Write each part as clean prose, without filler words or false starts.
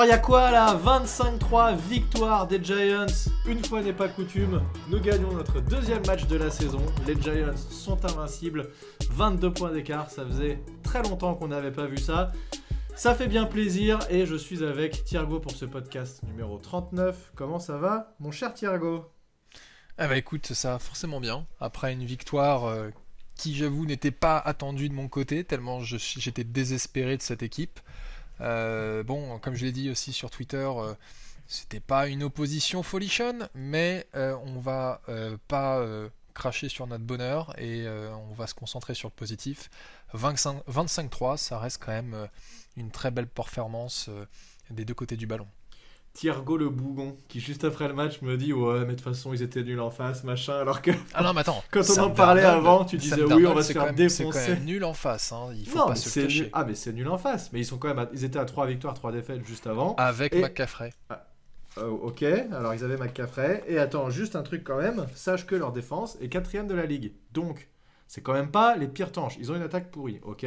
Alors il y a quoi là? 25-3, victoire des Giants. Une fois n'est pas coutume, nous gagnons notre deuxième match de la saison. Les Giants sont invincibles, 22 points d'écart, ça faisait très longtemps qu'on n'avait pas vu ça. Ça fait bien plaisir et je suis avec Thiergo pour ce podcast numéro 39. Comment ça va, mon cher Thiergo? Ah bah écoute, ça va forcément bien. Après une victoire qui, j'avoue, n'était pas attendue de mon côté, tellement j'étais désespéré de cette équipe. Bon, comme je l'ai dit aussi sur Twitter, c'était pas une opposition folichonne, mais on va pas cracher sur notre bonheur et on va se concentrer sur le positif. 25-3, ça reste quand même une très belle performance des deux côtés du ballon. Thiergo le bougon, qui juste après le match me dit ouais mais de toute façon ils étaient nuls en face machin, alors que ah non mais attends, quand on Sam en parlait Darnold, avant tu disais oui on va se faire défoncer. C'est quand même nul en face, hein. Il faut non, pas mais se c'est le cacher. nul. Ah mais c'est nul en face, mais ils sont quand même ils étaient à 3 victoires 3 défaites juste avant Avec et... McCaffrey. Ok, alors ils avaient McCaffrey et attends juste un truc quand même, sache que leur défense est 4ème de la ligue, donc c'est quand même pas les pires tanches, ils ont une attaque pourrie, ok.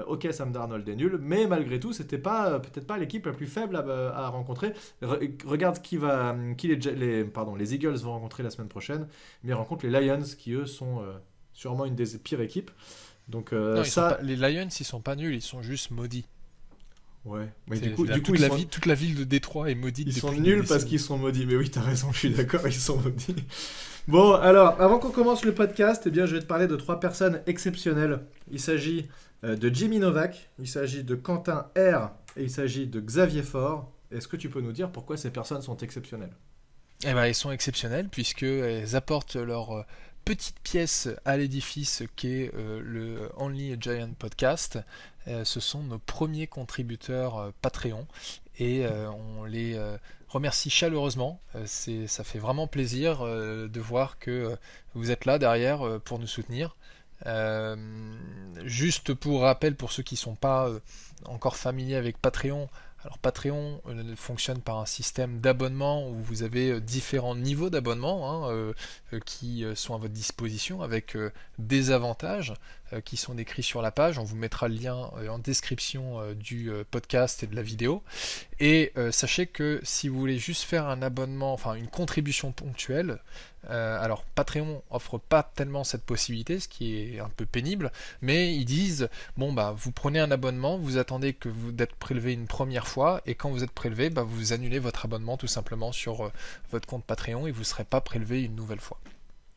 Ok, Sam Darnold est nul, mais malgré tout, c'était pas peut-être pas l'équipe la plus faible à rencontrer. Regarde qui les Eagles vont rencontrer la semaine prochaine, mais ils rencontrent les Lions qui eux sont sûrement une des pires équipes. Donc non, les Lions ils sont pas nuls, ils sont juste maudits. Ouais, mais toute la ville de Détroit est maudite. Ils sont nuls parce qu'ils sont maudits. Mais oui, t'as raison, je suis d'accord, ils sont maudits. Bon, alors, avant qu'on commence le podcast, eh bien, je vais te parler de 3 personnes exceptionnelles. Il s'agit de Jimmy Novak, il s'agit de Quentin R et il s'agit de Xavier Faure. Est-ce que tu peux nous dire pourquoi ces personnes sont exceptionnelles? Eh ben, elles sont exceptionnelles puisqu'elles apportent leur petite pièce à l'édifice qu'est le Only a Giant podcast. Ce sont nos premiers contributeurs Patreon et on les remercie chaleureusement. Ça fait vraiment plaisir de voir que vous êtes là derrière pour nous soutenir. Juste pour rappel pour ceux qui ne sont pas encore familiers avec Patreon, alors Patreon fonctionne par un système d'abonnement où vous avez différents niveaux d'abonnement qui sont à votre disposition avec des avantages qui sont décrits sur la page. On vous mettra le lien en description du podcast et de la vidéo. Et sachez que si vous voulez juste faire un abonnement, enfin une contribution ponctuelle, alors Patreon offre pas tellement cette possibilité, ce qui est un peu pénible, mais ils disent bon bah vous prenez un abonnement, vous attendez que vous d'être prélevé une première fois et quand vous êtes prélevé, bah vous annulez votre abonnement tout simplement sur votre compte Patreon et vous ne serez pas prélevé une nouvelle fois.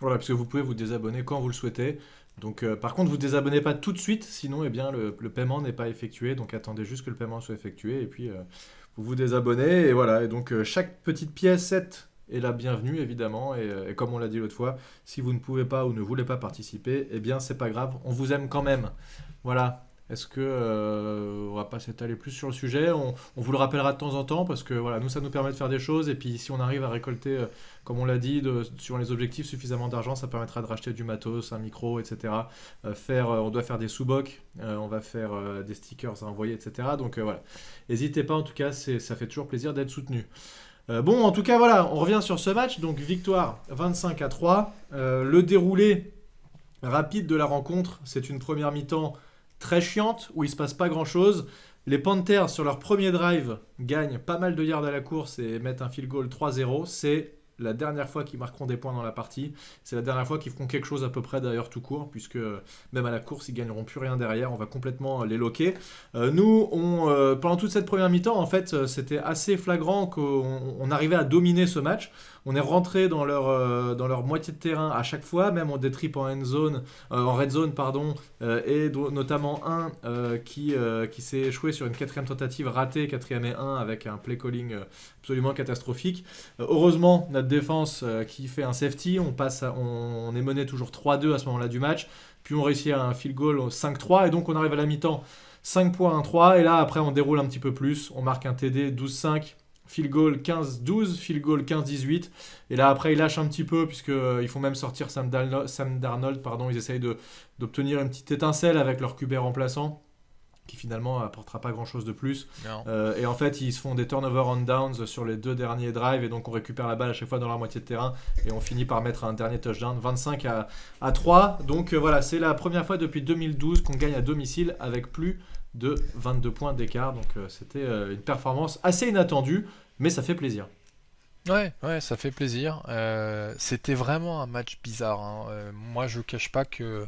Voilà, parce que vous pouvez vous désabonner quand vous le souhaitez. Donc par contre vous ne désabonnez pas tout de suite, sinon eh bien, le paiement n'est pas effectué, donc attendez juste que le paiement soit effectué et puis vous vous désabonnez et voilà. Et donc chaque petite piècette est la bienvenue évidemment et comme on l'a dit l'autre fois, si vous ne pouvez pas ou ne voulez pas participer, eh bien c'est pas grave, on vous aime quand même. Voilà. Est-ce que on va pas s'étaler plus sur le sujet, on vous le rappellera de temps en temps parce que voilà, nous ça nous permet de faire des choses et puis si on arrive à récolter, comme on l'a dit, sur les objectifs suffisamment d'argent, ça permettra de racheter du matos, un micro, etc. On doit faire des sous-bocs, on va faire des stickers à envoyer, etc. Donc voilà, n'hésitez pas en tout cas, ça fait toujours plaisir d'être soutenu. Bon, en tout cas voilà, on revient sur ce match, donc victoire 25-3. Le déroulé rapide de la rencontre, c'est une première mi-temps très chiante, où il ne se passe pas grand-chose. Les Panthers, sur leur premier drive, gagnent pas mal de yards à la course et mettent un field goal 3-0. C'est la dernière fois qu'ils marqueront des points dans la partie. C'est la dernière fois qu'ils feront quelque chose à peu près d'ailleurs tout court, puisque même à la course, ils gagneront plus rien derrière. On va complètement les loquer. Nous, pendant toute cette première mi-temps, en fait, c'était assez flagrant qu'on arrivait à dominer ce match. On est rentré dans leur moitié de terrain à chaque fois, même en des trips en red zone, et notamment un qui s'est échoué sur une 4ème tentative ratée, 4ème et 1 avec un play calling absolument catastrophique. Heureusement, notre défense qui fait un safety, on est mené toujours 3-2 à ce moment-là du match, puis on réussit à un field goal 5-3 et donc on arrive à la mi-temps 5 points 1-3 et là après on déroule un petit peu plus, on marque un TD 12-5. Field goal 15-12, field goal 15-18. Et là, après, ils lâchent un petit peu, puisqu'ils font même sortir Sam Darnold. Ils essayent d'obtenir une petite étincelle avec leur QB remplaçant, qui finalement apportera pas grand-chose de plus. Et en fait, ils se font des turnover on downs sur les 2 derniers drives, et donc on récupère la balle à chaque fois dans leur moitié de terrain, et on finit par mettre un dernier touchdown, 25-3. Donc voilà, c'est la première fois depuis 2012 qu'on gagne à domicile avec plus de 22 points d'écart. Donc c'était une performance assez inattendue, mais ça fait plaisir. Ouais, ouais, ça fait plaisir. C'était vraiment un match bizarre, hein. Moi, je cache pas que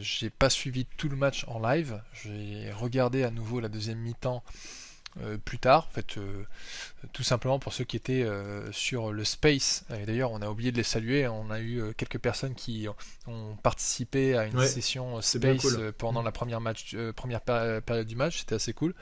j'ai pas suivi tout le match en live. J'ai regardé à nouveau la deuxième mi-temps plus tard, en fait, tout simplement pour ceux qui étaient sur le Space. Et d'ailleurs, on a oublié de les saluer. On a eu quelques personnes qui ont participé à une session Space cool. pendant la première période du match. C'était assez cool.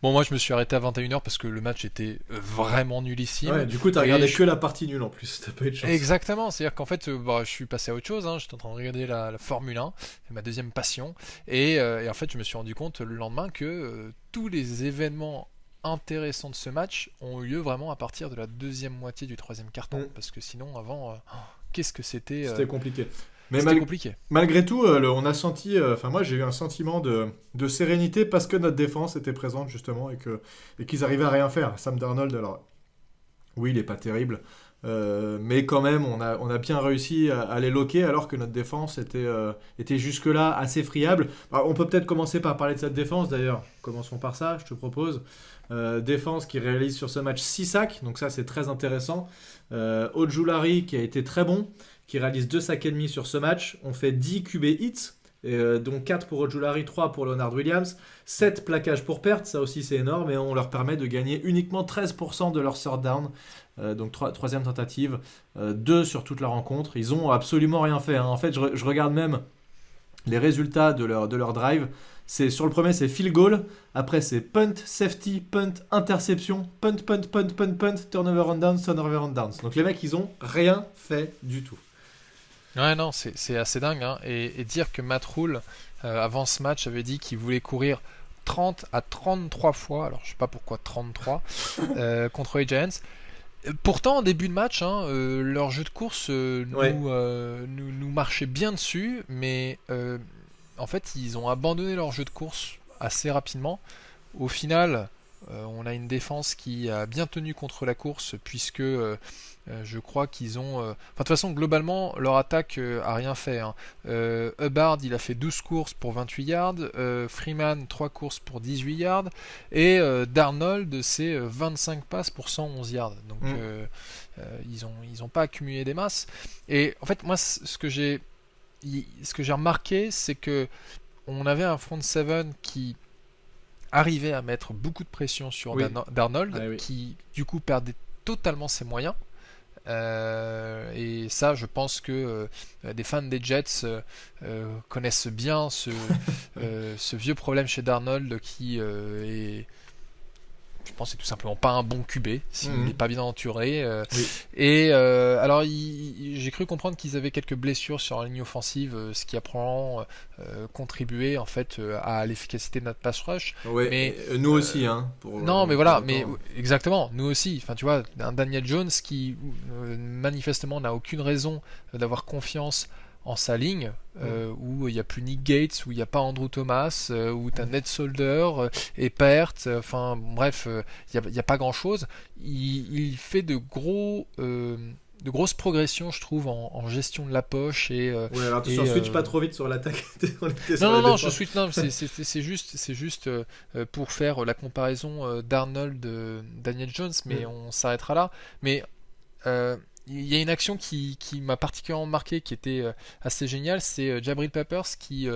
Bon, moi, je me suis arrêté à 21h parce que le match était vraiment nullissime. Ouais, du coup, t'as regardé que la partie nulle en plus. T'as pas eu de chance. Exactement, c'est-à-dire qu'en fait, je suis passé à autre chose, hein. J'étais en train de regarder la Formule 1, c'est ma deuxième passion, et en fait, je me suis rendu compte le lendemain que tous les événements intéressants de ce match ont eu lieu vraiment à partir de la deuxième moitié du troisième quart-temps, parce que sinon, avant, qu'est-ce que c'était C'était compliqué. Mais C'était compliqué. Malgré tout, on a senti, moi j'ai eu un sentiment de sérénité parce que notre défense était présente justement et qu'ils arrivaient à rien faire. Sam Darnold, alors oui, il est pas terrible, mais quand même on a bien réussi à les loquer alors que notre défense était jusque-là assez friable. Alors, on peut peut-être commencer par parler de cette défense d'ailleurs. Commençons par ça, je te propose. Défense qui réalise sur ce match 6 sacs, donc ça c'est très intéressant. Ojulari qui a été très bon, qui réalise 2 sacs et demi sur ce match. On fait 10 QB hits, dont 4 pour Ojulari, 3 pour Leonard Williams, 7 plaquages pour perte, ça aussi c'est énorme, et on leur permet de gagner uniquement 13% de leur third down, donc troisième tentative, 2 sur toute la rencontre. Ils ont absolument rien fait, hein. En fait, je regarde même les résultats de leur drive. Sur le premier, c'est field goal. Après, c'est punt, safety, punt, interception, punt, turnover on downs, turnover on downs. Donc les mecs, ils ont rien fait du tout. Ouais, non, c'est assez dingue, hein. Et dire que Matt Rhule, avant ce match, avait dit qu'il voulait courir 30 à 33 fois, alors je sais pas pourquoi 33, contre les Giants. Pourtant, en début de match, hein, leur jeu de course nous marchait bien dessus, mais en fait, ils ont abandonné leur jeu de course assez rapidement. Au final, on a une défense qui a bien tenu contre la course, puisque je crois qu'ils ont... de toute façon, globalement, leur attaque a rien fait, hein. Hubbard, il a fait 12 courses pour 28 yards, Freeman, 3 courses pour 18 yards, et Darnold, c'est 25 passes pour 111 yards. Donc, ils ont pas accumulé des masses. Et en fait, moi, ce que j'ai remarqué, c'est que on avait un front seven qui arrivait à mettre beaucoup de pression sur Darnold, qui du coup perdait totalement ses moyens. Et ça, je pense que des fans des Jets connaissent bien ce vieux problème chez Darnold qui est... Je pense que c'est tout simplement pas un bon QB s'il n'est pas bien entouré. Et alors, j'ai cru comprendre qu'ils avaient quelques blessures sur la ligne offensive, ce qui a probablement contribué en fait à l'efficacité de notre pass rush. Ouais, mais nous aussi, hein. Non, mais voilà, mais exactement, nous aussi. Enfin, tu vois, un Daniel Jones qui manifestement n'a aucune raison d'avoir confiance en sa ligne, où il n'y a plus Nick Gates, où il n'y a pas Andrew Thomas, où tu as Ned Solder et Pert, enfin bref, il n'y a pas grand chose. Il fait de grosses progressions, je trouve, en gestion de la poche. Et, ouais, alors attention, switch pas trop vite sur l'attaque. non, je switch, non, c'est juste pour faire la comparaison d'Arnold Daniel Jones, mais on s'arrêtera là. Mais il y a une action qui m'a particulièrement marqué, qui était assez géniale, c'est Jabril Peppers qui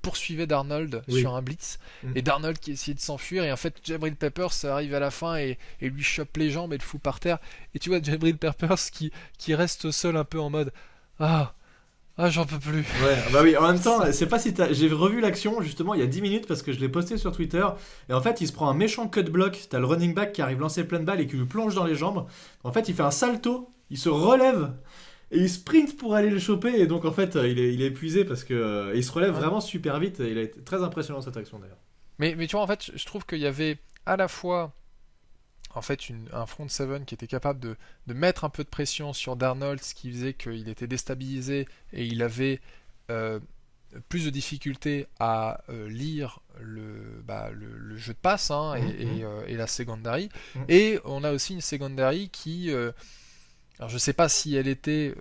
poursuivait Darnold sur un blitz, et Darnold qui essayait de s'enfuir, et en fait Jabril Peppers arrive à la fin et lui chope les jambes et le fout par terre, et tu vois Jabril Peppers qui reste au sol un peu en mode j'en peux plus. Ouais, bah oui, en même temps, c'est pas si j'ai revu l'action justement il y a 10 minutes parce que je l'ai posté sur Twitter, et en fait il se prend un méchant cut block, t'as le running back qui arrive lancer plein de balles et qui lui plonge dans les jambes. En fait il fait un salto, il se relève et il sprint pour aller le choper, et donc en fait il est épuisé parce que il se relève vraiment super vite, et il a été très impressionnant cette action d'ailleurs. Mais tu vois, en fait je trouve qu'il y avait à la fois en fait un front seven qui était capable de mettre un peu de pression sur Darnold, ce qui faisait qu'il était déstabilisé et il avait plus de difficultés à lire le jeu de passe, hein, et la secondary. Et on a aussi une secondary qui... alors je sais pas si elle était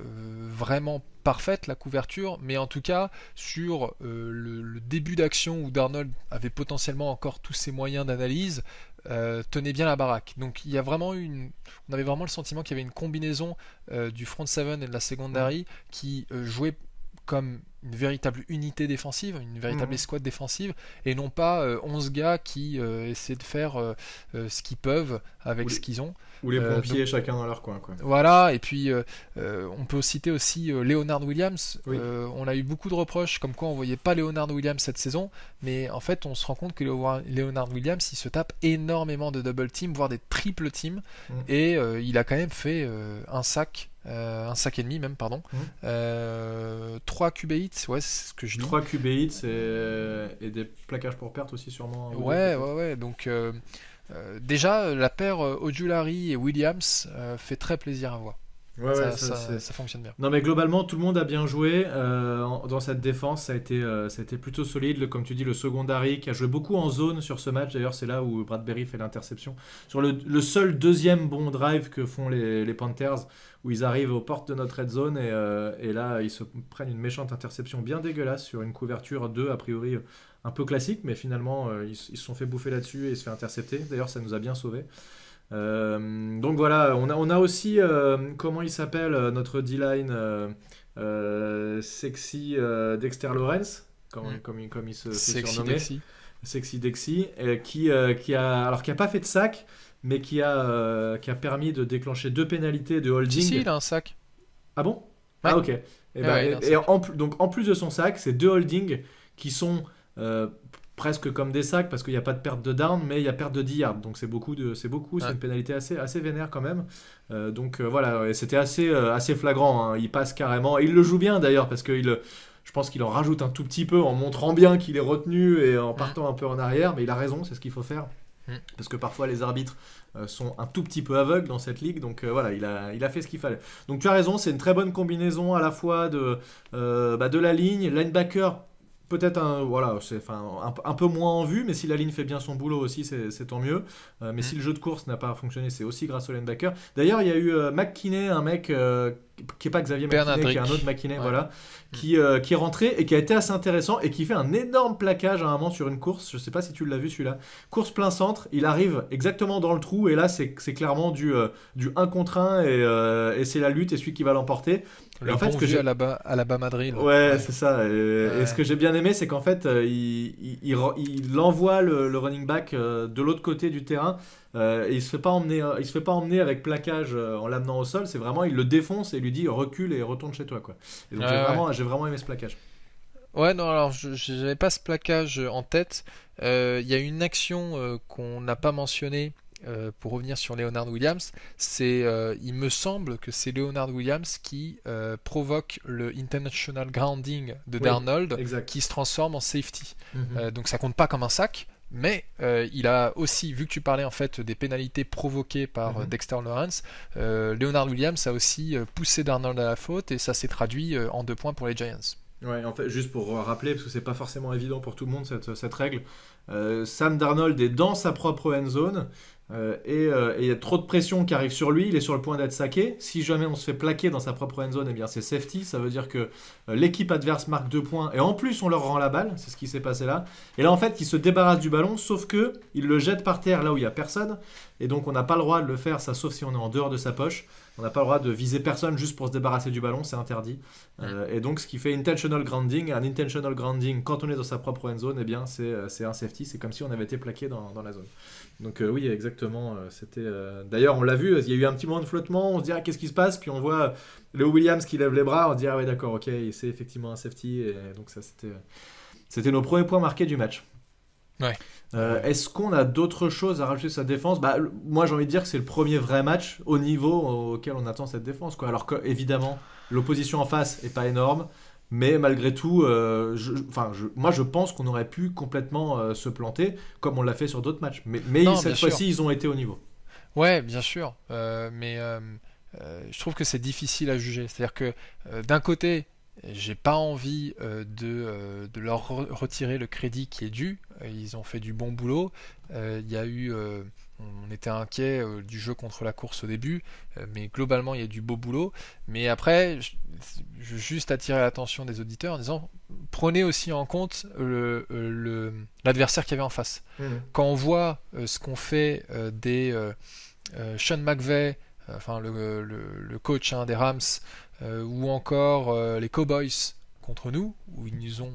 vraiment parfaite la couverture, mais en tout cas sur le début d'action où Darnold avait potentiellement encore tous ses moyens d'analyse, tenait bien la baraque. Donc il y a vraiment on avait vraiment le sentiment qu'il y avait une combinaison du front seven et de la secondary qui jouait comme une véritable unité défensive, une véritable escouade défensive, et non pas 11 gars qui essaient de faire ce qu'ils peuvent avec ce qu'ils ont. Ou les pompiers chacun dans leur coin, quoi. Voilà, et puis on peut citer aussi Leonard Williams. Oui. On a eu beaucoup de reproches comme quoi on voyait pas Leonard Williams cette saison, mais en fait on se rend compte que Leonard Williams il se tape énormément de double team, voire des triple team, et il a quand même fait un sac et demi même, pardon. 3 QB hits, ouais, c'est ce que je dis. 3 QB hits et des plaquages pour perte aussi sûrement. Ouais, donc déjà la paire Ojulari et Williams fait très plaisir à voir. Ça fonctionne bien. Non mais globalement tout le monde a bien joué dans cette défense, ça a été plutôt solide, comme tu dis le secondary qui a joué beaucoup en zone sur ce match, d'ailleurs c'est là où Bradbury fait l'interception sur le seul deuxième bon drive que font les Panthers, où ils arrivent aux portes de notre red zone et là ils se prennent une méchante interception bien dégueulasse sur une couverture 2 a priori un peu classique, mais finalement ils se sont fait bouffer là-dessus et ils se fait intercepter, d'ailleurs ça nous a bien sauvés. Donc voilà, on a aussi comment il s'appelle notre D-line Sexy Dexter Lawrence, comme il se fait surnommer. Sexy Dexy, qui a pas fait de sac, mais qui a permis de déclencher 2 pénalités de holding. Si, il a un sac. Ah bon? Ouais. Ah ok. Donc en plus de son sac, c'est 2 holdings qui sont presque comme des sacs parce qu'il n'y a pas de perte de down, mais il y a perte de 10 yards, donc c'est beaucoup, c'est une pénalité assez vénère quand même. Donc voilà, et c'était assez flagrant, hein. Il passe carrément, et il le joue bien d'ailleurs parce que je pense qu'il en rajoute un tout petit peu en montrant bien qu'il est retenu et en partant un peu en arrière, mais il a raison, c'est ce qu'il faut faire. Parce que parfois les arbitres sont un tout petit peu aveugles dans cette ligue, donc voilà, il a fait ce qu'il fallait. Donc tu as raison, c'est une très bonne combinaison à la fois de la ligne, linebacker. Peut-être un peu moins en vue, mais si la ligne fait bien son boulot aussi, c'est tant mieux. Mais si le jeu de course n'a pas fonctionné, c'est aussi grâce au linebacker. D'ailleurs, il y a eu McKinney, un mec qui n'est pas Xavier McKinney, qui est un autre McKinney, voilà, qui est rentré et qui a été assez intéressant et qui fait un énorme plaquage à un moment sur une course. Je ne sais pas si tu l'as vu celui-là. Course plein centre, il arrive exactement dans le trou et là, c'est clairement du 1 contre 1 et c'est la lutte et celui qui va l'emporter. Le en fait, ce que j'ai à la Bama Drill. Ouais, c'est ça. Et ce que j'ai bien aimé, c'est qu'en fait, il envoie le running back de l'autre côté du terrain. Et il se fait pas emmener avec plaquage en l'amenant au sol. C'est vraiment, il le défonce et lui dit recule et retourne chez toi, quoi. Et donc j'ai vraiment aimé ce plaquage. Ouais, non, alors je n'avais pas ce plaquage en tête. Il y a une action qu'on n'a pas mentionnée. Pour revenir sur Leonard Williams, il me semble que c'est Leonard Williams qui provoque le intentional grounding de Darnold, qui se transforme en safety. Donc ça compte pas comme un sac, mais il a aussi, vu que tu parlais en fait des pénalités provoquées par Dexter Lawrence, Leonard Williams a aussi poussé Darnold à la faute et ça s'est traduit en 2 points pour les Giants. Ouais, en fait, juste pour rappeler, parce que c'est pas forcément évident pour tout le monde cette règle, Sam Darnold est dans sa propre end zone. Et il y a trop de pression qui arrive sur lui, il est sur le point d'être saqué. Si jamais on se fait plaquer dans sa propre end zone, eh bien c'est safety, ça veut dire que l'équipe adverse marque 2 points et en plus on leur rend la balle, c'est ce qui s'est passé là. Et là en fait il se débarrasse du ballon, sauf que il le jette par terre là où il n'y a personne, et donc on n'a pas le droit de le faire, ça, sauf si on est en dehors de sa poche. On n'a pas le droit de viser personne juste pour se débarrasser du ballon, c'est interdit. Et donc ce qui fait intentional grounding, un intentional grounding quand on est dans sa propre end zone, eh bien c'est un safety, c'est comme si on avait été plaqué dans la zone. Donc oui, exactement, c'était d'ailleurs on l'a vu, il y a eu un petit moment de flottement, on se dit qu'est-ce qui se passe, puis on voit Léo Williams qui lève les bras, on se dit ouais d'accord, ok, c'est effectivement un safety, et donc ça c'était nos premiers points marqués du match. Ouais. Est-ce qu'on a d'autres choses à rajouter sur sa défense? Moi j'ai envie de dire que c'est le premier vrai match au niveau auquel on attend cette défense, quoi. Alors qu'évidemment l'opposition en face est pas énorme, mais malgré tout moi je pense qu'on aurait pu complètement se planter comme on l'a fait sur d'autres matchs, mais non, cette fois-ci ils ont été au niveau. Ouais, bien sûr, mais je trouve que c'est difficile à juger, c'est-à-dire que d'un côté j'ai pas envie de leur retirer le crédit qui est dû. Ils ont fait du bon boulot. Il y a eu, on était inquiet du jeu contre la course au début, mais globalement il y a du beau boulot. Mais après, je veux juste attirer l'attention des auditeurs en disant prenez aussi en compte l'adversaire qu'il y avait en face. Quand on voit ce qu'ont fait Sean McVay, enfin le coach des Rams, ou encore les Cowboys contre nous, où ils nous ont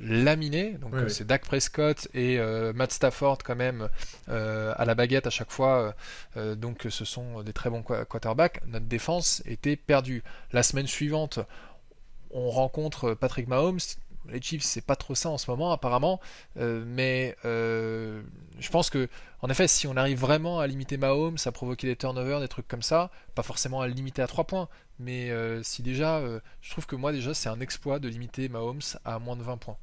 laminés. Donc c'est Dak Prescott et Matt Stafford quand même à la baguette à chaque fois. Donc ce sont des très bons quarterbacks. Notre défense était perdue. La semaine suivante, on rencontre Patrick Mahomes. Les Chiefs, c'est pas trop ça en ce moment apparemment, mais je pense que en effet, si on arrive vraiment à limiter Mahomes, à provoquer des turnovers, des trucs comme ça, pas forcément à le limiter à 3 points, mais si déjà, je trouve que moi déjà c'est un exploit de limiter Mahomes à moins de 20 points.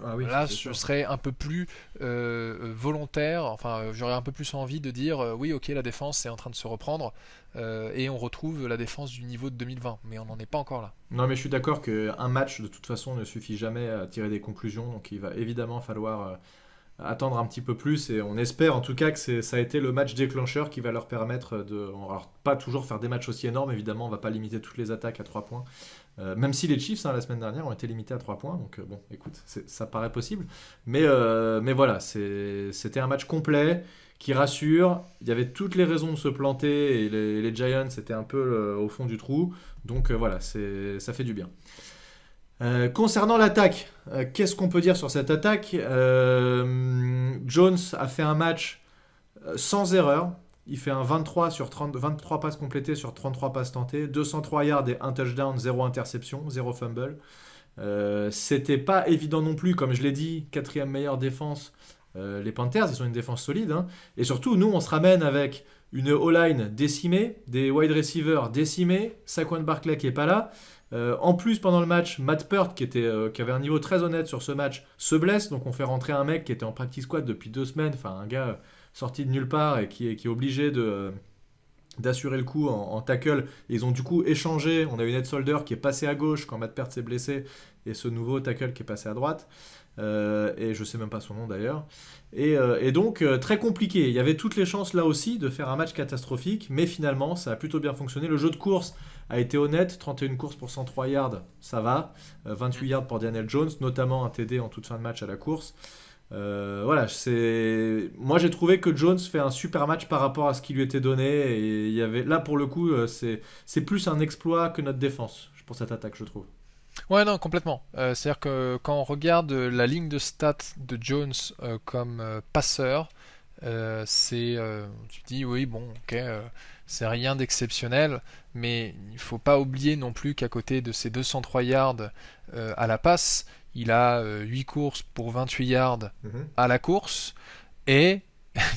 Ah oui, Là, je serais un peu plus volontaire, enfin, j'aurais un peu plus envie de dire oui, ok, la défense est en train de se reprendre et on retrouve la défense du niveau de 2020, mais on n'en est pas encore là. Non, mais je suis d'accord qu'un match, de toute façon, ne suffit jamais à tirer des conclusions, donc il va évidemment falloir attendre un petit peu plus, et on espère en tout cas que ça a été le match déclencheur qui va leur permettre de... Alors, pas toujours faire des matchs aussi énormes, évidemment, on va pas limiter toutes les attaques à 3 points, même si les Chiefs, la semaine dernière, ont été limités à 3 points, donc bon, écoute, ça paraît possible, mais voilà, c'était un match complet, qui rassure, il y avait toutes les raisons de se planter, et les Giants étaient un peu au fond du trou, donc voilà, ça fait du bien. Concernant l'attaque, qu'est-ce qu'on peut dire sur cette attaque? Jones a fait un match sans erreur. Il fait un 23 passes complétées sur 33 passes tentées, 203 yards et 1 touchdown, 0 interception, 0 fumble. C'était pas évident non plus, comme je l'ai dit, quatrième meilleure défense. Les Panthers, ils ont une défense solide. Hein. Et surtout, nous, on se ramène avec une O-line décimée, des wide receivers décimés, Saquon Barkley qui est pas là. En plus, pendant le match, Matt Peart, qui avait un niveau très honnête sur ce match, se blesse. Donc on fait rentrer un mec qui était en practice squad depuis 2 semaines, enfin un gars sorti de nulle part et qui est obligé d'assurer le coup en tackle. Et ils ont du coup échangé. On a eu Ned Solder qui est passé à gauche quand Matt Peart s'est blessé, et ce nouveau tackle qui est passé à droite. Et je sais même pas son nom d'ailleurs. Et donc très compliqué. Il y avait toutes les chances là aussi de faire un match catastrophique, mais finalement ça a plutôt bien fonctionné. Le jeu de course a été honnête, 31 courses pour 103 yards, ça va. 28 yards pour Daniel Jones, notamment un TD en toute fin de match à la course. Voilà, moi j'ai trouvé que Jones fait un super match par rapport à ce qui lui était donné, et il y avait là pour le coup c'est plus un exploit que notre défense pour cette attaque, je trouve. Ouais, non, complètement. C'est-à-dire que quand on regarde la ligne de stats de Jones comme passeur, tu te dis oui, bon, ok, c'est rien d'exceptionnel, mais il faut pas oublier non plus qu'à côté de ses 203 yards à la passe, il a 8 courses pour 28 yards à la course, et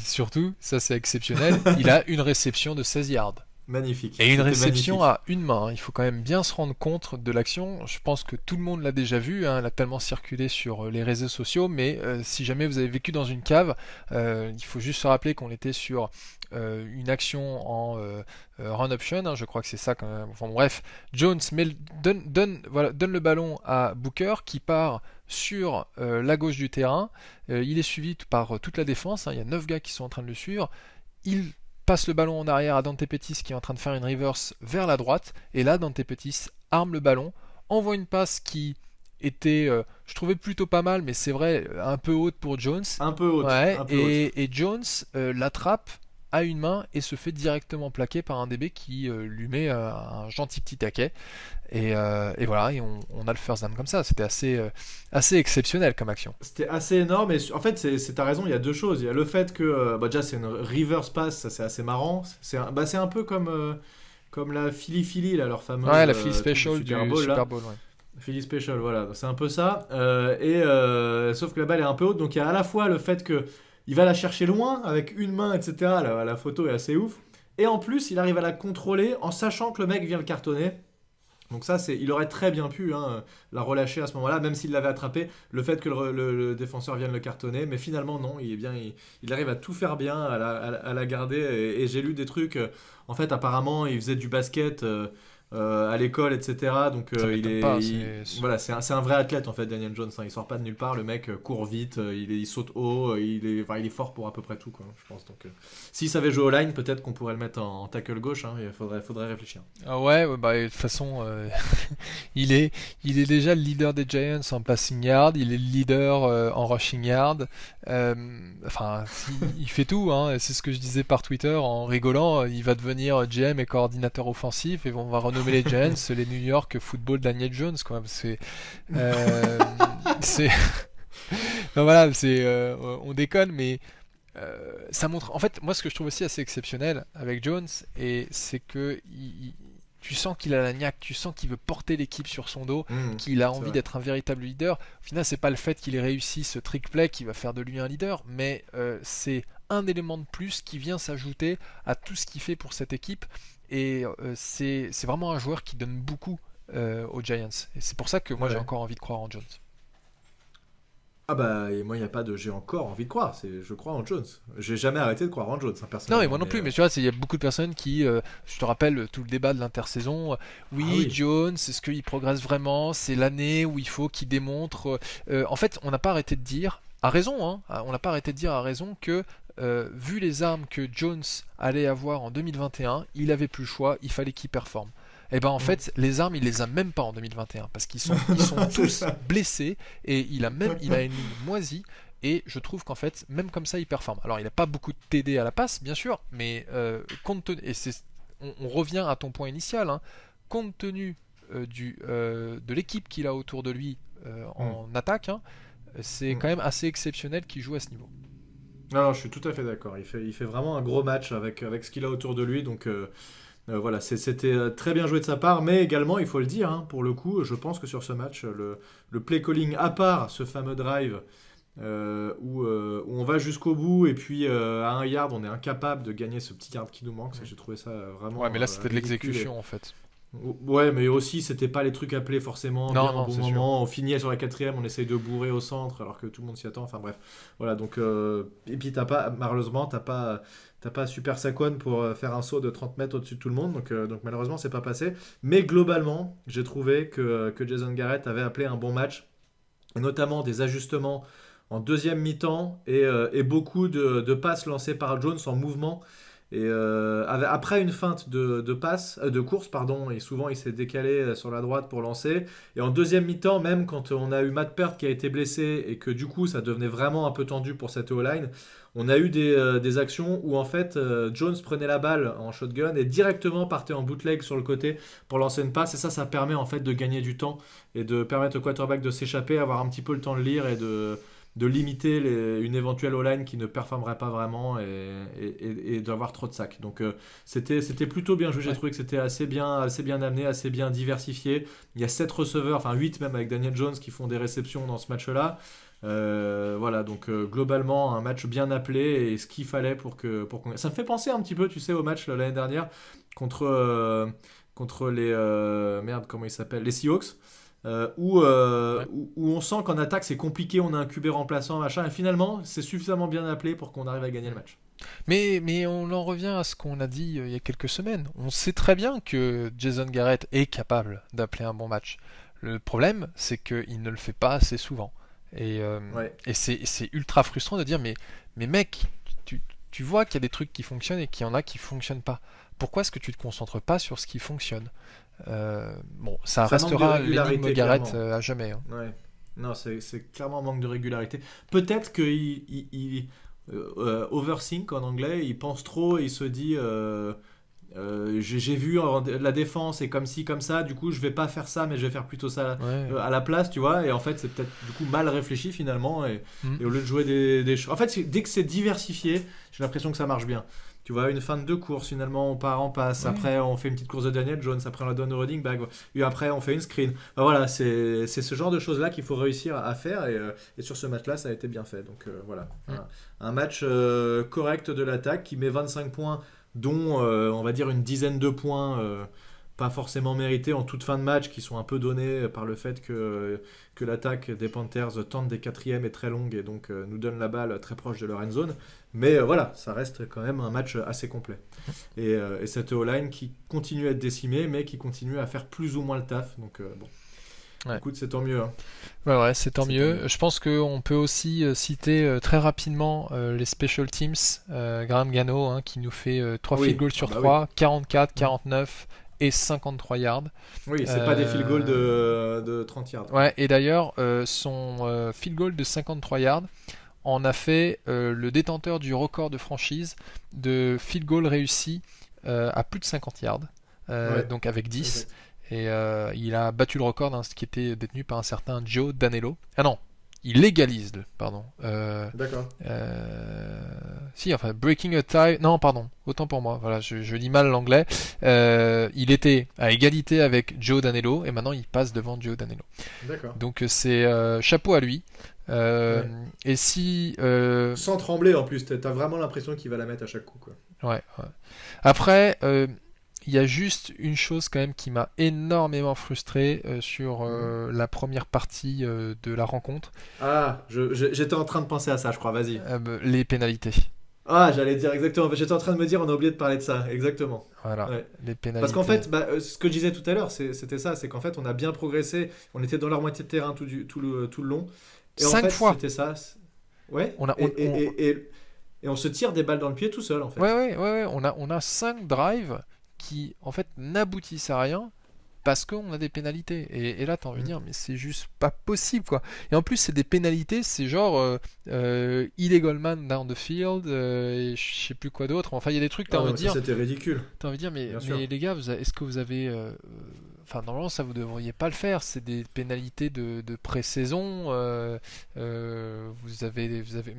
surtout, ça c'est exceptionnel, il a une réception de 16 yards. Magnifique. Et une C'était réception magnifique. à une main. Il faut quand même bien se rendre compte de l'action. Je pense que tout le monde l'a déjà vu. Elle a tellement circulé sur les réseaux sociaux. Mais si jamais vous avez vécu dans une cave, il faut juste se rappeler qu'on était sur une action en run option. Je crois que c'est ça quand même. Enfin bref, Jones donne le ballon à Booker qui part sur la gauche du terrain. Il est suivi par toute la défense. Il y a 9 gars qui sont en train de le suivre. Il passe le ballon en arrière à Dante Pettis qui est en train de faire une reverse vers la droite, et là Dante Pettis arme le ballon, envoie une passe qui était, je trouvais plutôt pas mal, mais c'est vrai, un peu haute pour Jones. Un peu haute. Ouais, Un peu haute. et Jones l'attrape à une main et se fait directement plaquer par un DB qui lui met un gentil petit taquet. Et voilà, et on a le first down comme ça. C'était assez exceptionnel comme action. C'était assez énorme, et en fait, t'as raison, il y a deux choses. Il y a le fait que, déjà, c'est une reverse pass, ça c'est assez marrant. C'est un peu comme la Philly, là, leur fameuse Ouais, la Philly truc Special du Super Bowl. Ouais. Philly Special, voilà, c'est un peu ça. Sauf que la balle est un peu haute, donc il y a à la fois le fait que il va la chercher loin avec une main, etc. La photo est assez ouf. Et en plus, il arrive à la contrôler en sachant que le mec vient le cartonner. Donc ça, il aurait très bien pu la relâcher à ce moment-là, même s'il l'avait attrapé, le fait que le défenseur vienne le cartonner. Mais finalement, non, il arrive à tout faire bien, à la garder. Et j'ai lu des trucs, en fait, apparemment, il faisait du basket à l'école, etc. Donc Ça m'étonne pas. voilà, c'est un vrai athlète en fait, Daniel Jones. Hein. Il sort pas de nulle part. Le mec court vite, il saute haut, enfin, il est fort pour à peu près tout, quoi, je pense. Donc, s'il savait jouer au line, peut-être qu'on pourrait le mettre en tackle gauche. Hein, il faudrait réfléchir. Ah ouais, bah de toute façon, il est, il est déjà le leader des Giants en passing yard, il est le leader en rushing yard. Enfin, il fait tout, hein. Et c'est ce que je disais par Twitter en rigolant. Il va devenir GM et coordinateur offensif et on va renommer les Giants les New York Football Daniel Jones, quoi. Euh, c'est, non, voilà, on déconne, mais ça montre. En fait, moi, ce que je trouve aussi assez exceptionnel avec Jones, et c'est que tu sens qu'il a la niaque, tu sens qu'il veut porter l'équipe sur son dos, qu'il a C'est envie vrai. d'être un véritable leader. Au final, c'est pas le fait qu'il ait réussi ce trick play qui va faire de lui un leader, mais c'est un élément de plus qui vient s'ajouter à tout ce qu'il fait pour cette équipe. Et c'est vraiment un joueur qui donne beaucoup aux Giants. Et c'est pour ça que moi, j'ai Ouais. encore envie de croire en Jones. Ah bah, et moi, il n'y a pas de j'ai encore envie de croire. Je crois en Jones. J'ai jamais arrêté de croire en Jones, hein, Non, et moi personnellement. non Mais plus, mais tu vois, il y a beaucoup de personnes qui, je te rappelle tout le débat de l'intersaison, ah oui, oui. Jones, est-ce qu'il progresse vraiment? C'est l'année où il faut qu'il démontre. En fait, on n'a pas arrêté de dire, à raison, hein, on n'a pas arrêté de dire à raison que, vu les armes que Jones allait avoir en 2021, il avait plus le choix, il fallait qu'il performe. Et ben en Mm. fait, les armes, il les a même pas en 2021 parce qu'ils sont C'est tous ça. blessés et il a une ligne moisie. Et je trouve qu'en fait, même comme ça, il performe. Alors, il n'a pas beaucoup de TD à la passe, bien sûr, mais compte tenu, et on revient à ton point initial, hein, compte tenu de l'équipe qu'il a autour de lui Mm. en attaque, hein, c'est Mm. quand même assez exceptionnel qu'il joue à ce niveau. Non, je suis tout à fait d'accord. Il fait vraiment un gros match avec ce qu'il a autour de lui. Donc voilà, c'était très bien joué de sa part. Mais également, il faut le dire, hein, pour le coup, je pense que sur ce match, le play calling, à part ce fameux drive où on va jusqu'au bout et puis à un yard, on est incapable de gagner ce petit yard qui nous manque. Ça, Mm. j'ai trouvé ça Ouais, vraiment mais là, c'était de ridicule. l'exécution, en fait. Ouais, mais aussi, c'était pas les trucs appelés forcément Non, bien au non, bon c'est sûr. moment. On finit sur la quatrième, on essaye de bourrer au centre alors que tout le monde s'y attend. Enfin bref, voilà. Donc, et puis malheureusement, t'as pas Super Saquon pour faire un saut de 30 mètres au-dessus de tout le monde. Donc malheureusement, c'est pas passé. Mais globalement, j'ai trouvé que Jason Garrett avait appelé un bon match, et notamment des ajustements en deuxième mi-temps et beaucoup de passes lancées par Jones en mouvement. Et après une feinte de passe, de course, pardon, et souvent il s'est décalé sur la droite pour lancer. Et en deuxième mi-temps, même quand on a eu Matt Peart qui a été blessé et que du coup ça devenait vraiment un peu tendu pour cette O-line, on a eu des actions où en fait Jones prenait la balle en shotgun et directement partait en bootleg sur le côté pour lancer une passe. Et ça permet en fait de gagner du temps et de permettre au quarterback de s'échapper, avoir un petit peu le temps de lire et de limiter une éventuelle O-line qui ne performerait pas vraiment et d'avoir trop de sacs. Donc c'était plutôt bien joué, j'ai Ouais. trouvé que c'était assez bien amené, assez bien diversifié. Il y a 7 receveurs, enfin 8 même avec Daniel Jones qui font des réceptions dans ce match-là. Voilà, donc globalement un match bien appelé et ce qu'il fallait pour qu'on... Ça me fait penser un petit peu, tu sais, au match l'année dernière contre, contre les... merde, comment ils s'appellent? Les Seahawks. Ouais. Où on sent qu'en attaque c'est compliqué, on a un QB remplaçant, machin, et finalement c'est suffisamment bien appelé pour qu'on arrive à gagner le Mm. match. Mais on en revient à ce qu'on a dit il y a quelques semaines. On sait très bien que Jason Garrett est capable d'appeler un bon match. Le problème, c'est qu'il ne le fait pas assez souvent. Et, euh, Ouais. et c'est ultra frustrant de dire, mais mec, tu, tu vois qu'il y a des trucs qui fonctionnent et qu'il y en a qui fonctionnent pas. Pourquoi est-ce que tu te concentres pas sur ce qui fonctionne? Bon, ça Ça manque de restera l'énigme régularité, Garrett clairement. à jamais, hein. Ouais. Non, c'est clairement un manque de régularité. Peut-être qu'il overthink en anglais, il pense trop, il se dit j'ai vu la défense et comme ci, comme ça, du coup je vais pas faire ça, mais je vais faire plutôt ça Ouais. à la place, tu vois. Et en fait, c'est peut-être du coup mal réfléchi finalement. Mm. Et au lieu de jouer des choses. En fait, dès que c'est diversifié, j'ai l'impression que ça marche bien. Tu vois, une fin de deux courses, finalement, on part en passe. Ouais. Après, on fait une petite course de Daniel Jones. Après, on la donne au running back. Et après, on fait une screen. Enfin, voilà, c'est ce genre de choses-là qu'il faut réussir à faire. Et sur ce match-là, ça a été bien fait. Donc voilà, Mm. un match correct de l'attaque qui met 25 points, dont on va dire une dizaine de points pas forcément méritées en toute fin de match, qui sont un peu données par le fait que l'attaque des Panthers tente des quatrièmes et très longues et donc nous donne la balle très proche de leur end zone. Mais voilà, ça reste quand même un match assez complet. Et cette O-line qui continue à être décimée, mais qui continue à faire plus ou moins le taf. Donc bon, Ouais. écoute, c'est tant mieux. Hein. Ouais, c'est tant C'est tant mieux. mieux. Je pense qu'on peut aussi citer très rapidement les special teams. Graham Gano, hein, qui nous fait 3 field Oui, goals ah sur bah oui. 3, 44, Mm. 49 et 53 yards. Oui, c'est pas des field goals Euh, de 30 yards, quoi. ouais, et d'ailleurs, son field goal de 53 yards en a fait le détenteur du record de franchise de field goal réussi à plus de 50 yards, Ouais, donc avec 10. exact. Et il a battu le record qui était détenu par un certain Joe Danello. Ah non, il légalise, pardon. D'accord. Si, enfin, breaking a tie. Non, pardon, autant pour moi. Voilà, je lis mal l'anglais. Il était à égalité avec Joe Danello et maintenant il passe devant Joe Danello. D'accord. Donc c'est chapeau à lui. Euh, Ouais. et si Sans trembler en plus, t'as vraiment l'impression qu'il va la mettre à chaque coup, quoi. ouais, ouais. Après, il y a juste une chose quand même qui m'a énormément frustré sur Mhm. la première partie de la rencontre, Ah, j'étais en train de penser à ça, je crois, vas-y. les pénalités. Ah, j'allais dire exactement. J'étais en train de me dire, on a oublié de parler de ça. Exactement. Voilà, Ouais. les Parce qu'en pénalités. fait, ce que je disais tout à l'heure, c'était ça. C'est qu'en fait, on a bien progressé. On était dans leur moitié de terrain tout le long. Et en Cinq fait, fois. c'était ça. Ouais. On a, Et, et, et, et, et on se tire des balles dans le pied tout seul, en ouais, fait. ouais, ouais, ouais, on a 5 drives qui en fait n'aboutissent à rien parce qu'on a des pénalités. Et là, t'as envie de Mm. dire, mais c'est juste pas possible, quoi. Et en plus, c'est des pénalités, c'est genre illegal man down the field, et je sais plus quoi d'autre. Enfin, il y a des trucs, Ah non, mais ça, c'était ridicule. mais Bien sûr. les gars, est-ce que vous avez. Enfin, normalement, ça vous devriez pas le faire. C'est des pénalités de pré-saison.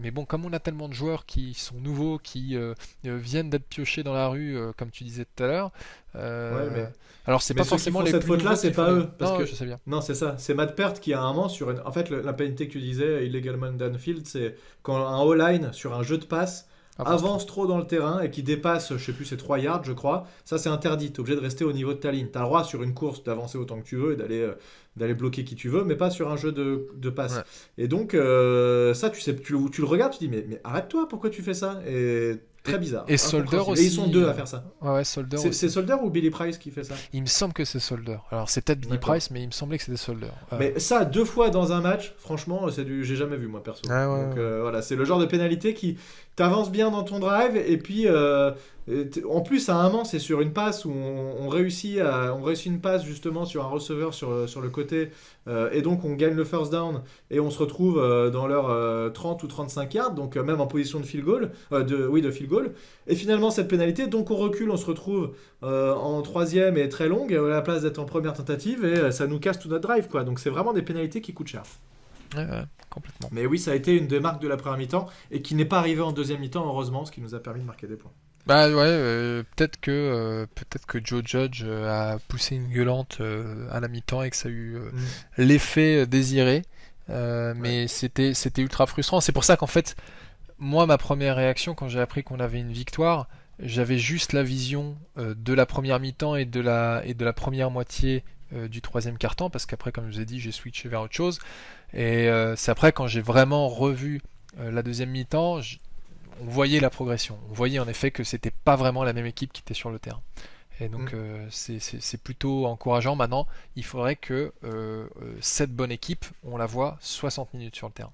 Mais bon, comme on a tellement de joueurs qui sont nouveaux, qui viennent d'être piochés dans la rue, comme tu disais tout à l'heure. Ouais, euh, alors, c'est mais pas ceux qui forcément font les cette plus faute-là, nouveaux c'est qu'il faut pas les. eux. Parce Non, que. ouais, je sais bien. Non, c'est ça. C'est Matt Peart qui, à un moment, sur une. En fait, la pénalité que tu disais, Illegal Man Downfield, c'est quand un O-line, sur un jeu de passe, Avance trop. avance trop dans le terrain et qui dépasse, je sais plus, c'est 3 yards, je crois. Ça, c'est interdit. Tu es obligé de rester au niveau de ta ligne. Tu as le droit, sur une course, d'avancer autant que tu veux et d'aller bloquer qui tu veux, mais pas sur un jeu de passe. Ouais. Et donc, ça, tu sais, tu le regardes, tu dis, mais arrête-toi, pourquoi tu fais ça? Et très bizarre. Et Solder Incompréhensible. Et ils sont aussi. deux à faire ça. Ouais, ouais, Solder C'est aussi. Solder ou Billy Price qui fait ça? Il me semble que c'est Solder. Alors, c'est peut-être Billy D'accord. Price, mais il me semblait que c'était Solder. Mais ça, 2 fois dans un match, franchement, j'ai jamais vu moi perso. Ah ouais, Donc ouais. voilà, c'est le genre de pénalité qui t'avance bien dans ton drive et puis en plus à un moment c'est sur une passe où on réussit une passe justement sur un receveur sur le côté et donc on gagne le first down et on se retrouve dans leur 30 ou 35 yards donc même en position de field goal, de field goal. Et finalement cette pénalité, donc on recule, on se retrouve en troisième et très longue à la place d'être en première tentative et ça nous casse tout notre drive quoi. Donc c'est vraiment des pénalités qui coûtent cher. Ouais, ouais, complètement. Mais oui, ça a été une des marques de la première mi-temps et qui n'est pas arrivé en deuxième mi-temps heureusement, ce qui nous a permis de marquer des points. Bah ouais, peut-être que Joe Judge a poussé une gueulante à la mi-temps et que ça a eu Mm. l'effet désiré. Ouais. Mais c'était ultra frustrant. C'est pour ça qu'en fait, moi, ma première réaction quand j'ai appris qu'on avait une victoire, j'avais juste la vision de la première mi-temps et de la première moitié du troisième quart-temps, parce qu'après, comme je vous ai dit, j'ai switché vers autre chose. Et c'est après, quand j'ai vraiment revu la deuxième mi-temps, on voyait la progression. On voyait en effet que c'était pas vraiment la même équipe qui était sur le terrain. Et donc Mm. c'est plutôt encourageant. Maintenant, il faudrait que cette bonne équipe, on la voit 60 minutes sur le terrain.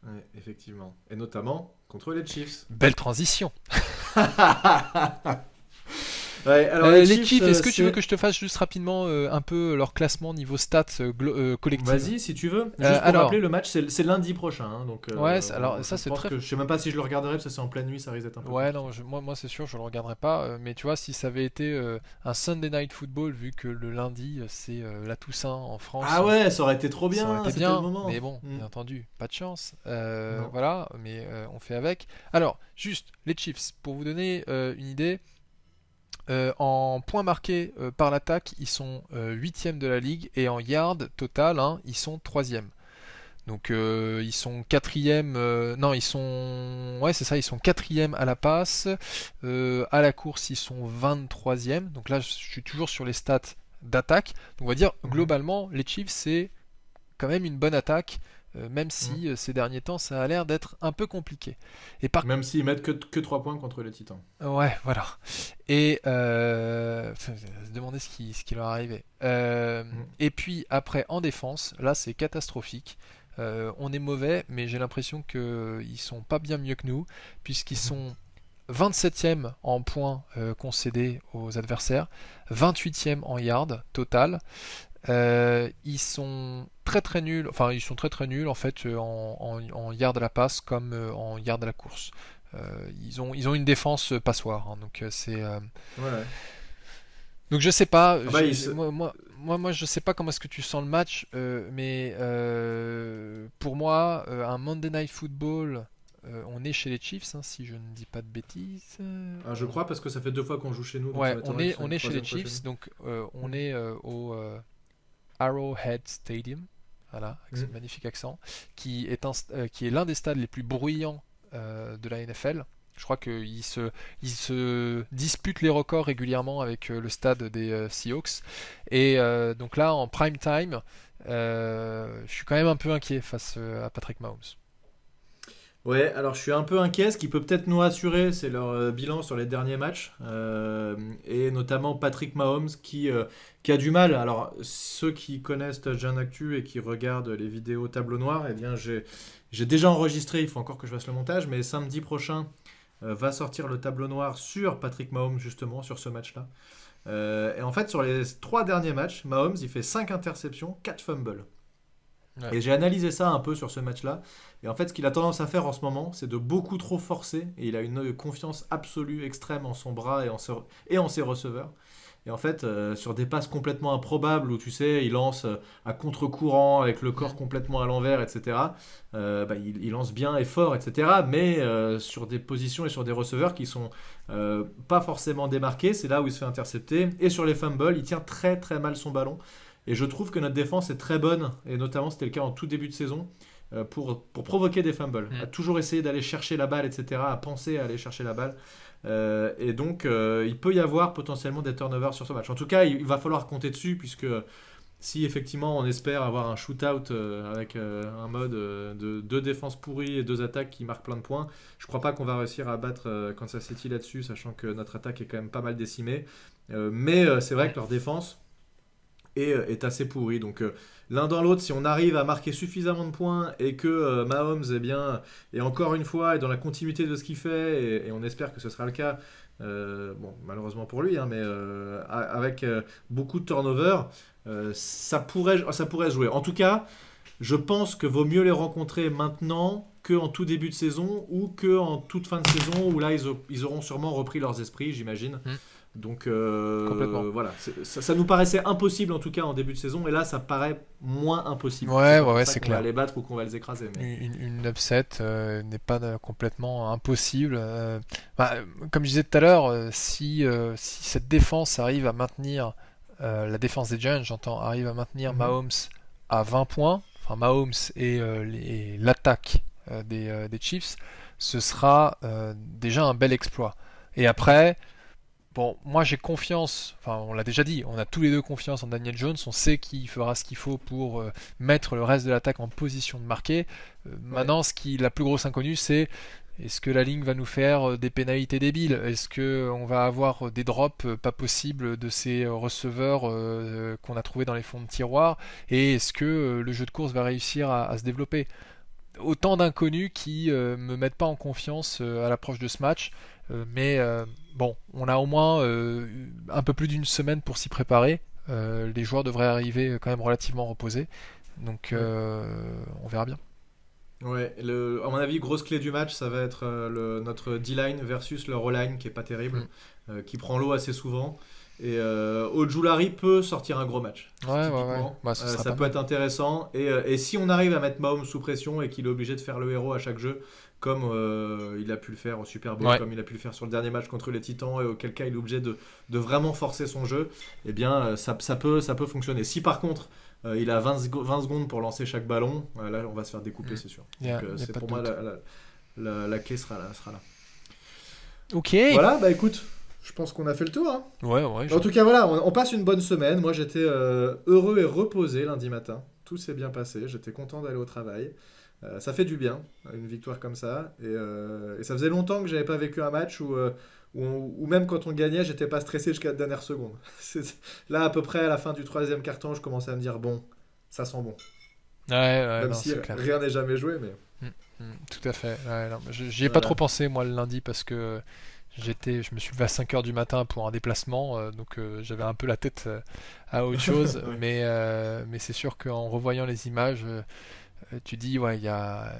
Ouais, effectivement. Et notamment contre les Chiefs. Belle transition. Ouais, alors les Les Chiefs, Chiefs, est-ce que tu veux c'est. que je te fasse juste rapidement un peu leur classement niveau stats collective? Vas-y, si tu veux. Juste pour Alors, rappeler, le match, c'est lundi prochain. Hein, donc, ouais, alors je ça c'est pense très. que je sais même pas si je le regarderai, parce que c'est en pleine nuit, ça risque d'être un peu Ouais, compliqué. non, moi c'est sûr, je le regarderai pas. Mais tu vois, si ça avait été un Sunday Night Football, vu que le lundi c'est la Toussaint en France, Ah ouais, ça aurait été trop ça aurait bien, été c'était le bien. Mais moment. bon, Mm. bien entendu, pas de chance. Non. Voilà, mais on fait avec. Alors, juste les Chiefs, pour vous donner une idée. En points marqués par l'attaque, ils sont 8e de la ligue et en yards total, hein, ils sont 3e. Donc ils sont quatrième, non ils sont, ouais c'est ça, ils sont quatrième à la passe, à la course ils sont 23e. Donc là je suis toujours sur les stats d'attaque. Donc on va dire Mhm. globalement les Chiefs c'est quand même une bonne attaque, même si ces derniers temps ça a l'air d'être un peu compliqué. Et par Même s'ils mettent que 3 points contre les Titans. Ouais, voilà. Et se demander ce qui leur arrivait. Mhm. Et puis après en défense, là c'est catastrophique. On est mauvais, mais j'ai l'impression qu'ils sont pas bien mieux que nous, puisqu'ils Mhm. sont 27e en points concédés aux adversaires, 28e en yards total. Ils sont très très nuls, enfin ils sont très très nuls en fait en yards à la passe comme en yards à la course. Ils ont une défense passoire, hein, donc Ouais. donc je sais pas, Ah bah, moi je sais pas comment est-ce que tu sens le match, mais pour moi un Monday Night Football, on est chez les Chiefs, hein, si je ne dis pas de bêtises. je crois parce que ça fait 2 fois qu'on joue chez nous, donc ça Ouais, m'étonnerait que ce soit on une est chez les troisième fois chez Chiefs, nous. donc on Mhm. est au Arrowhead Stadium, voilà, avec ce Mhm. magnifique accent, qui est l'un des stades les plus bruyants de la NFL. Je crois il se dispute les records régulièrement avec le stade des Seahawks. Et donc là, en prime time, je suis quand même un peu inquiet face à Patrick Mahomes. Ouais, alors je suis un peu inquiet. Ce qui peut peut-être nous rassurer, c'est leur bilan sur les derniers matchs. Et notamment Patrick Mahomes qui a du mal. Alors, ceux qui connaissent Touchdown Actu et qui regardent les vidéos tableau noir, eh bien, j'ai déjà enregistré, il faut encore que je fasse le montage, mais samedi prochain va sortir le tableau noir sur Patrick Mahomes, justement, sur ce match-là. Et en fait, sur les 3 derniers matchs, Mahomes, il fait 5 interceptions, 4 fumbles. Ouais. Et j'ai analysé ça un peu sur ce match-là. Et en fait, ce qu'il a tendance à faire en ce moment, c'est de beaucoup trop forcer. Et il a une confiance absolue, extrême en son bras et en ses receveurs. Et en fait, sur des passes complètement improbables où tu sais, il lance à contre-courant avec le corps Mm. complètement à l'envers, etc. Il lance bien et fort, etc. Mais sur des positions et sur des receveurs qui sont pas forcément démarqués, c'est là où il se fait intercepter. Et sur les fumbles, il tient très très mal son ballon. Et je trouve que notre défense est très bonne, et notamment c'était le cas en tout début de saison, pour provoquer des fumbles, à Mm. toujours essayer d'aller chercher la balle, etc., à penser à aller chercher la balle. Et donc, il peut y avoir potentiellement des turnovers sur ce match. En tout cas, il va falloir compter dessus, puisque si effectivement on espère avoir un shootout avec un mode de 2 défenses pourries et 2 attaques qui marquent plein de points, je crois pas qu'on va réussir à battre Kansas City là-dessus, sachant que notre attaque est quand même pas mal décimée. Mais c'est vrai Mm. que leur défense est assez pourri. Donc l'un dans l'autre, si on arrive à marquer suffisamment de points et que Mahomes est encore une fois est dans la continuité de ce qu'il fait, et on espère que ce sera le cas, bon, malheureusement pour lui, hein, mais avec beaucoup de turnover, ça pourrait jouer. En tout cas, je pense que vaut mieux les rencontrer maintenant que en tout début de saison ou que en toute fin de saison où là ils auront sûrement repris leurs esprits, j'imagine. Mm. Donc Complètement. voilà, ça nous paraissait impossible en tout cas en début de saison, et là ça paraît moins impossible. C'est Ouais, pas ouais, pour ouais, ça c'est qu'on va clair. les battre ou qu'on va les écraser, mais Une upset n'est pas complètement impossible. Comme je disais tout à l'heure, si cette défense arrive à maintenir, la défense des Giants, j'entends, arrive à maintenir Mhm. Mahomes à 20 points, enfin Mahomes et l'attaque des Chiefs, ce sera déjà un bel exploit. Et après, bon, moi j'ai confiance, enfin on l'a déjà dit, on a tous les deux confiance en Daniel Jones, on sait qu'il fera ce qu'il faut pour mettre le reste de l'attaque en position de marquer. Ouais. Maintenant, la plus grosse inconnue, c'est est-ce que la ligne va nous faire des pénalités débiles? Est-ce que on va avoir des drops pas possibles de ces receveurs qu'on a trouvés dans les fonds de tiroir? Et est-ce que le jeu de course va réussir à se développer? Autant d'inconnus qui me mettent pas en confiance à l'approche de ce match. Mais bon, on a au moins un peu plus d'une semaine pour s'y préparer. Les joueurs devraient arriver quand même relativement reposés. Donc Ouais. on verra bien. Ouais, à mon avis, grosse clé du match, ça va être notre D-line versus leur O-line qui est pas terrible, Mm. qui prend l'eau assez souvent. Et Ojulari peut sortir un gros match. Ouais. Typiquement. Bah, ce sera Ça pas peut mal. être intéressant. Et si on arrive à mettre Mahomes sous pression et qu'il est obligé de faire le héros à chaque jeu, comme il a pu le faire au Super Bowl, Ouais. comme il a pu le faire sur le dernier match contre les Titans, et auquel cas il est obligé de vraiment forcer son jeu, eh bien ça peut fonctionner. Si par contre il a 20 secondes pour lancer chaque ballon, là on va se faire découper, c'est sûr. Y a Donc c'est pas de pour moi doute. la clé sera là. Ok. Voilà, bah écoute, je pense qu'on a fait le tour. Hein. Ouais. En tout cas, voilà, on passe une bonne semaine. Moi, j'étais heureux et reposé lundi matin. Tout s'est bien passé. J'étais content d'aller au travail. Ça fait du bien, une victoire comme ça. Et ça faisait longtemps que j'avais pas vécu un match où même quand on gagnait, j'étais pas stressé jusqu'à la dernière seconde. Là, à peu près à la fin du troisième quart-temps, je commençais à me dire, bon, ça sent bon. Ouais, Même non, si c'est clair. rien n'est jamais joué, mais... Tout à fait. Ouais, non, j'y ai pas Voilà. trop pensé moi le lundi parce que je me suis levé à 5 heures du matin pour un déplacement, donc j'avais un peu la tête à autre chose, Ouais. mais c'est sûr qu'en revoyant les images, tu dis ouais, il y a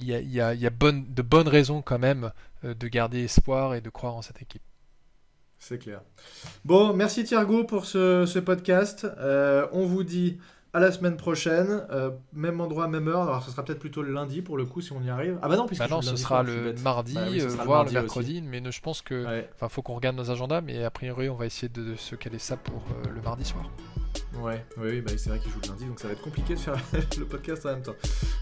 de bonnes raisons quand même de garder espoir et de croire en cette équipe. C'est clair. Bon, merci Thiergo pour ce podcast. On vous dit à la semaine prochaine. Même endroit, même heure. Alors, ce sera peut-être plutôt le lundi pour le coup, si on y arrive. Ah bah non, puisque je Maintenant, joue ce lundi sera soir, je suis le bête. mardi, Bah oui, ce sera le voire le mardi aussi. mercredi, mais je pense que, Ouais, faut qu'on regarde nos agendas, mais a priori, on va essayer de se caler ça pour le mardi soir. oui, bah, c'est vrai qu'il joue le lundi, donc ça va être compliqué de faire le podcast en même temps.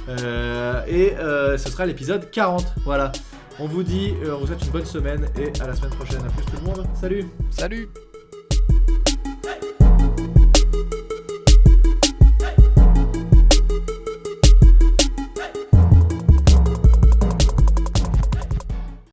Ce sera l'épisode 40. Voilà. On vous dit, on vous souhaite une bonne semaine et à la semaine prochaine. À plus tout le monde. Salut! Salut!